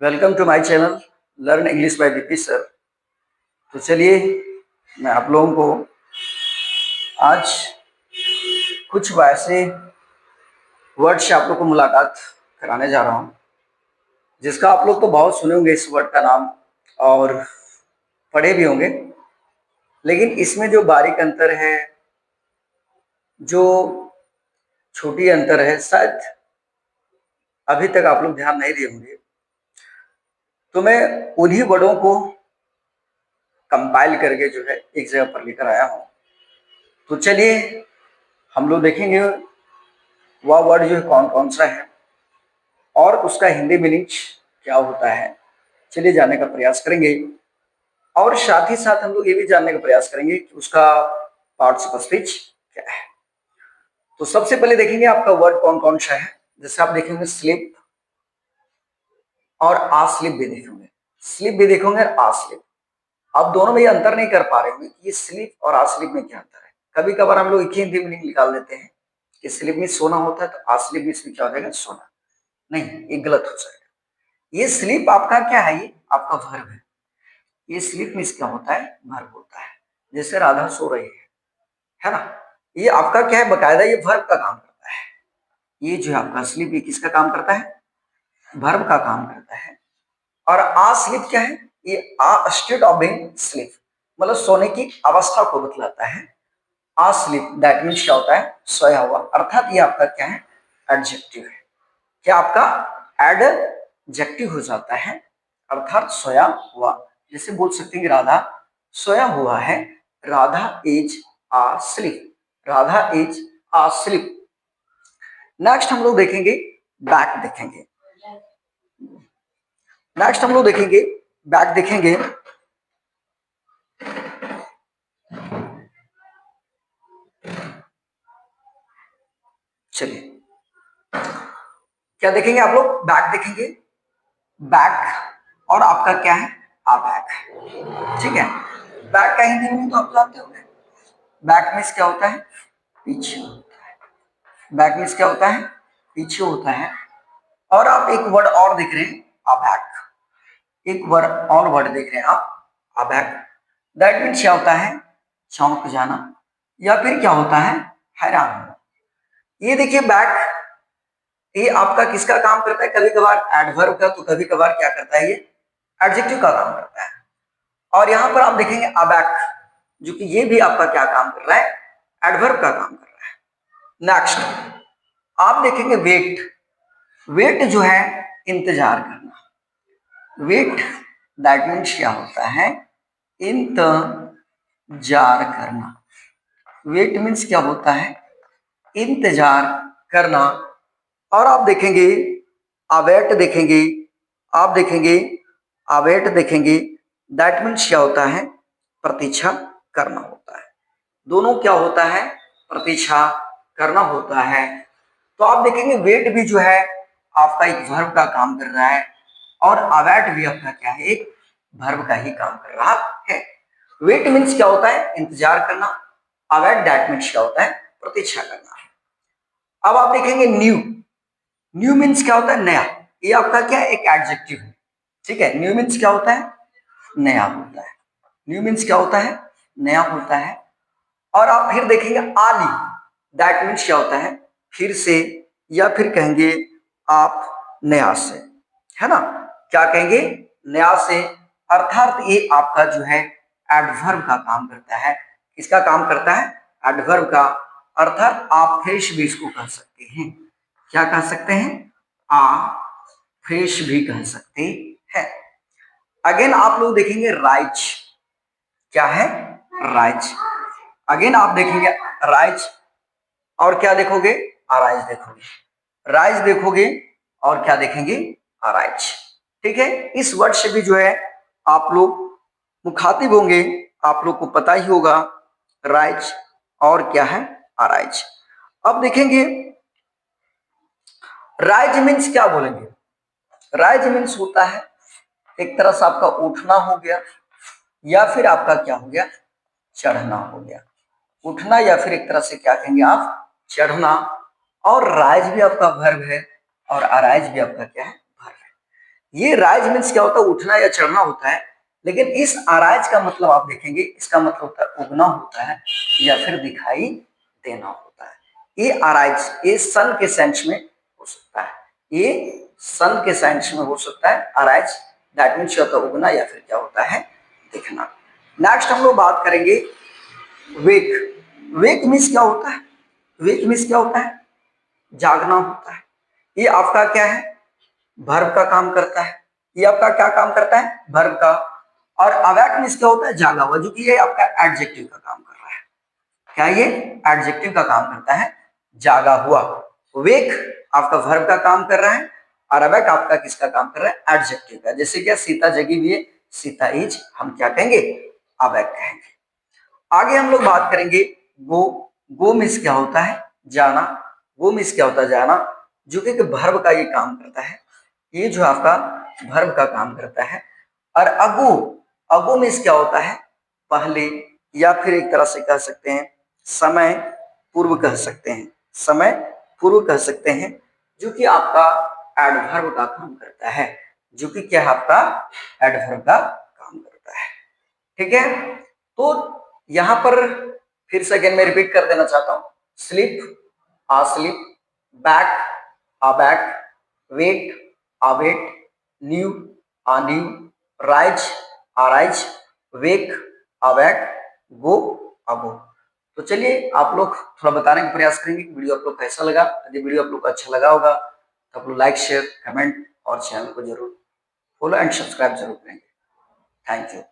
Welcome to my channel learn English by BP sir. तो चलिए मैं आप लोगों को आज कुछ वैसे वर्ड से आप लोग को मुलाकात कराने जा रहा हूँ जिसका आप लोग तो बहुत सुने होंगे इस वर्ड का नाम और पढ़े भी होंगे, लेकिन इसमें जो बारीक अंतर है, जो छोटी अंतर है, शायद अभी तक आप लोग ध्यान नहीं दिए होंगे। तो मैं उन्हीं वर्डों को कंपाइल करके जो है एक जगह पर लेकर आया हूँ। तो चलिए हम लोग देखेंगे वह वर्ड जो है कौन कौन सा है और उसका हिंदी मीनिंग क्या होता है। चलिए जानने का प्रयास करेंगे और साथ ही साथ हम लोग ये भी जानने का प्रयास करेंगे कि उसका पार्ट्स ऑफ स्पीच क्या है। तो सबसे पहले देखेंगे आपका वर्ड कौन कौन सा है। जैसे आप देखेंगे स्लिप और आ स्लिप भी देखेंगे, स्लिप भी देखेंगे और आ स्लिप। आप दोनों में ये अंतर नहीं कर पा रहे होंगे कि ये स्लिप और आ स्लिप में क्या अंतर है। कभी कभार हम लोग एक ही हिंदी मीनिंग निकाल देते हैं कि स्लिप में सोना होता है तो आ स्लिप में इसमें क्या हो जाएगा, सोना। नहीं, ये गलत हो जाएगा। ये स्लीप आपका क्या है, ये आपका वर्ब है। ये स्लीप में क्या होता है, वर्ब होता है। जैसे राधा सो रही है ना, ये आपका क्या है, बकायदा ये वर्ब का काम करता है। ये जो है आपका स्लीप, ये किसका काम करता है, वर्ब का काम करता है। और आ स्लीप क्या है, ये आ स्टेट ऑफ बीइंग स्लीप, मतलब सोने की अवस्था को बतलाता है। आ स्लीप दैट मीन्स क्या होता है, सोया हुआ। अर्थात ये आपका क्या है, एडजेक्टिव है। क्या आपका एडजेक्टिव हो जाता है, अर्थात सोया हुआ। जैसे बोल सकते हैं कि राधा सोया हुआ है, Radha is asleep, Radha is asleep। Next हम लोग देखेंगे बैक, देखेंगे नेक्स्ट हम लोग देखेंगे बैक, देखेंगे चलिए क्या देखेंगे आप लोग, बैक देखेंगे। बैक और आपका क्या है, आ बैक। ठीक है, बैक का हिंदी में तो आप जानते होंगे, बैक मीन्स क्या होता है, पीछे होता है। बैक मीन्स क्या होता है, पीछे होता है। और आप एक वर्ड और देख रहे हैं, अबैक। एक वर्ड और वर्ड देख रहे हैं आप, अबैक। दैट मीन्स क्या होता है, चौंक जाना या फिर क्या होता है, हैरान होना। ये देखिए बैक, ये आपका किसका काम करता है, कभी कभार एडवर्ब का, तो कभी कभार क्या करता है, ये एडजेक्टिव का काम करता है। और यहां पर आप देखेंगे अबैक, जो कि ये भी आपका क्या काम कर रहा है, एडवर्ब का काम कर रहा है। नेक्स्ट आप देखेंगे वेट। वेट जो है इंतजार करना। वेट दैट मीन्स क्या होता है, इंतजार करना। वेट मीन्स क्या होता है, इंतजार करना। और आप देखेंगे अवेट, देखेंगे आप देखेंगे अवेट, देखेंगे दैट मीन्स क्या होता है, प्रतीक्षा करना होता है। दोनों क्या होता है, प्रतीक्षा करना होता है। तो आप देखेंगे वेट भी जो है आपका एक वर्ब का काम कर रहा है और अवेट भी आपका क्या है, एक वर्ब का ही काम कर रहा है। वेट मीन्स क्या होता है, इंतजार करना। अवेट दैट मीन्स क्या होता है, प्रतीक्षा करना। अब आप देखेंगे न्यू। न्यू मीन्स क्या होता है, नया। ये आपका क्या है, एक एडजेक्टिव है। ठीक है, न्यू मीन्स क्या होता है, नया होता है। न्यू मीन्स क्या होता है, नया होता है। और आप फिर देखेंगे आली, दैट मीन्स क्या होता है, फिर से, या फिर कहेंगे आप नया से, है ना। क्या कहेंगे, नया से। अर्थात ये आपका जो है एडवर्ब का काम करता है। किसका काम करता है, एडवर्ब का। अर्थात आप फ्रेश भी इसको कह सकते हैं। क्या कह सकते हैं, आ फ्रेश भी कह सकते हैं। अगेन आप लोग देखेंगे राइज। क्या है, राइज। अगेन आप देखेंगे राइज, और क्या देखोगे, अराइज देखोगे। राइज देखोगे और क्या देखेंगे, अराइज। ठीक है, इस वर्ड से भी जो है आप लोग मुखातिब होंगे, आप लोग को पता ही होगा राइज और क्या है, अराइज। अब देखेंगे राइज मीन्स क्या बोलेंगे। राइज मीन्स होता है एक तरह से आपका उठना हो गया, या फिर आपका क्या हो गया, चढ़ना हो गया। उठना या फिर एक तरह से क्या कहेंगे आप, चढ़ना। और राइज भी आपका वर्ब है, और अराइज भी आपका क्या है, वर्ब है। ये राइज मीन्स क्या होता है, उठना या चढ़ना होता है, लेकिन इस अराइज का मतलब आप देखेंगे, इसका मतलब होता है उगना होता है या फिर दिखाई देना होता है। ये अराइज, ये सन के सेंस में हो सकता है, ये सन के सेंस में हो सकता है अराइज, दैट मीन्स क्या होता है, उगना या फिर क्या होता है, दिखना। नेक्स्ट हम लोग बात करेंगे वेक। वेक मीन्स क्या होता है, वेक मीन्स क्या होता है, जागना होता है। ये आपका क्या है, वर्ब का काम करता है। ये आपका क्या काम करता है, वर्ब का। और अवेक मीन्स क्या होता है, जागा हुआ, जो कि ये आपका एडजेक्टिव का काम कर रहा है। क्या ये एडजेक्टिव का काम करता है, जागा हुआ। वेक आपका वर्ब का काम कर रहा है और अवेक आपका किसका काम कर रहा है, एडजेक्टिव का। जैसे क्या सीता जगी हुई है, सीता इज, हम क्या कहेंगे, अवेक कहेंगे। आगे हम लोग बात करेंगे गो। गो मीन्स क्या होता है, जाना। गो मीन्स क्या होता है, जाना, जो कि वर्ब का ये काम करता है। ये जो आपका वर्ब का काम करता है। और अगो, अगो मीन्स क्या होता है, पहले, या फिर एक तरह से कह सकते हैं समय पूर्व कह सकते हैं, समय पूर्व कह सकते हैं, जो कि आपका एडवर्ब का काम करता है, जो कि क्या है, आपका एडवर्ब का काम करता है। ठीक है, तो यहां पर फिर से अगेन मैं रिपीट कर देना चाहता हूं, स्लिप, आ स्लिप, बैक, आ बैक, वेट, आ वेट, न्यू, आ न्यू, राइज, आ राइज, वेक, आ वैक, गो, आ गो। तो चलिए आप लोग थोड़ा बताने का प्रयास करेंगे कि वीडियो आप लोग कैसा लगा। यदि वीडियो आप लोग को अच्छा लगा होगा तो आप लोग लाइक, शेयर, कमेंट और चैनल को जरूर फॉलो एंड सब्सक्राइब जरूर करेंगे। Thank you.